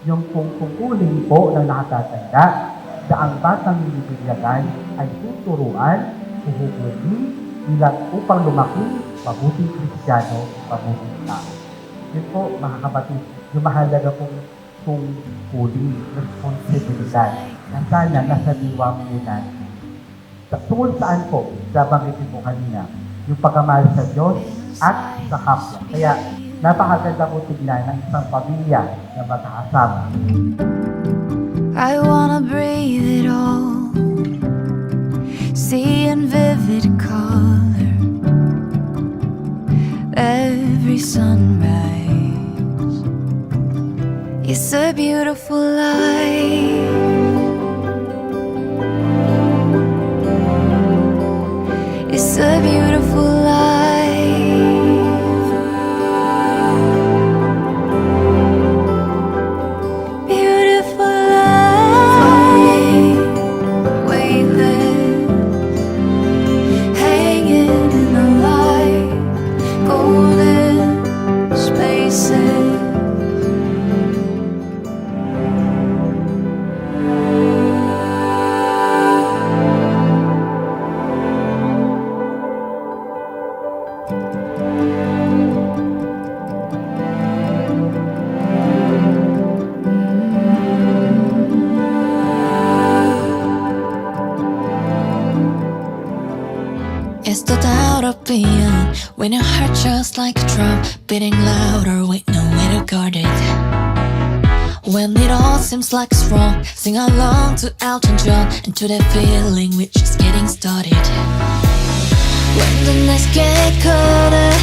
yung tungkulin po ng nakatatanda na ang batang bibigyagan ay tuturuan, huhugutin, bilang upang lumaki, mabuting Kristiyano, mabuting tao. Yun po, mga kapatid, yung mahalaga pong tungkulin, responsibilidad, na sana nasa diwa po natin. Tungkol saan po, sa banggitin po kanina, yung pagmamahal sa Diyos at sa kapwa. Kaya, napakaganda po tignan ng isang pamilya na magkakasama. I wanna breathe it all, see in vivid color every sunrise. It's a beautiful life. It's a beautiful life. Beautiful life. Weightless, hanging in the light, golden spaces. It's the doubt of being when your heart just like a drum beating louder with nowhere to guard it. When it all seems like it's wrong, sing along to Elton John and to that feeling we're just getting started. When the nights get colder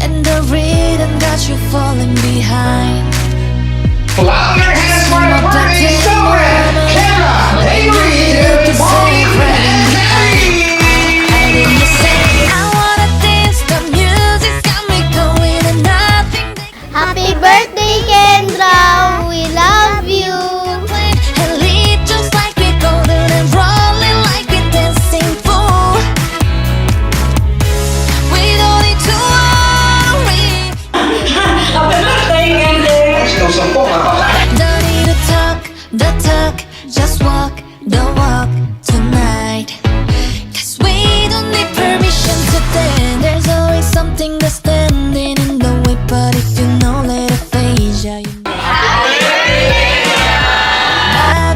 and the rhythm got you falling behind. Clap your hands for the pretty children! Camera, Avery, and Molly, and Mary! Happy birthday, Kendra! We love you! The talk, just walk the walk tonight. 'Cause we don't need permission to dance. There's always something that's standing in the way, but if you know, let it phase ya.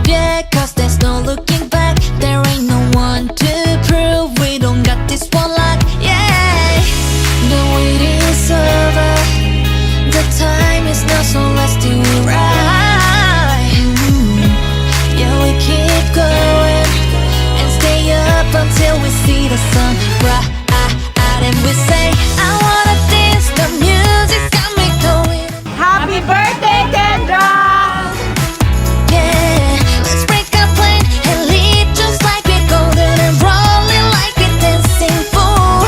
Yeah, 'cause there's no looking back. There ain't no one to prove we don't got this one locked. Yeah, the waiting is over. The time is now, so let's do it right. Keep going and stay up until we see the sun rise, and we say, I wanna dance, the music's got me going. Happy birthday, Kendra! Yeah, let's break our plan and lead just like we're golden and rolling like we're dancing fool.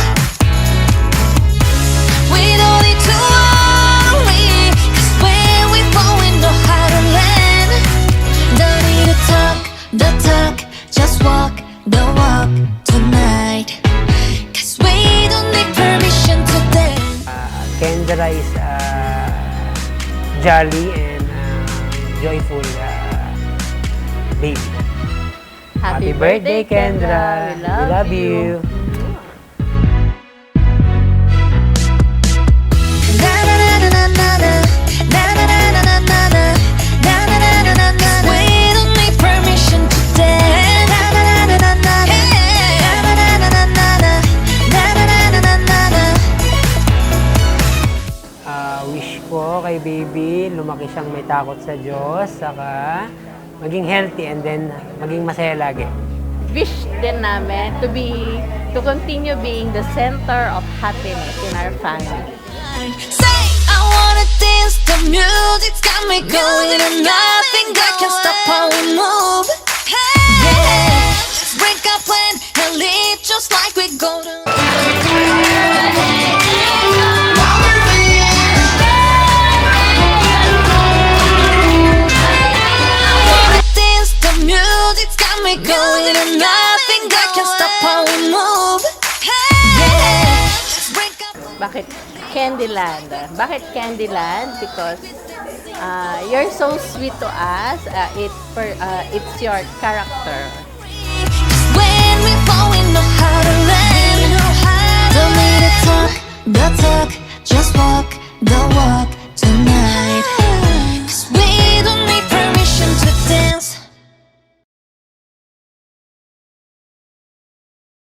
We don't need to worry, 'cause when we fall we know how to land. Don't need to talk the talk, just walk the walk tonight. 'Cause we don't need permission to dance. Kendra is jolly and joyful baby. Happy birthday, Kendra! We love you! Wish ko kay baby, lumaki siyang may takot sa Diyos, saka maging healthy and then maging masaya lagi. Wish din namin to continue being the center of happiness in our family. Say, I wanna dance, the music's got me going and nothing that can stop how we move. Yeah, let's break our plan and live just like we go to. Going and nothing that can stop how we move. Yeah, let's break up. Bakit Candyland? Bakit Candyland? Because You're so sweet to us. It's your character. When we fall, we know how to land. Don't need to talk the talk, just walk the walk.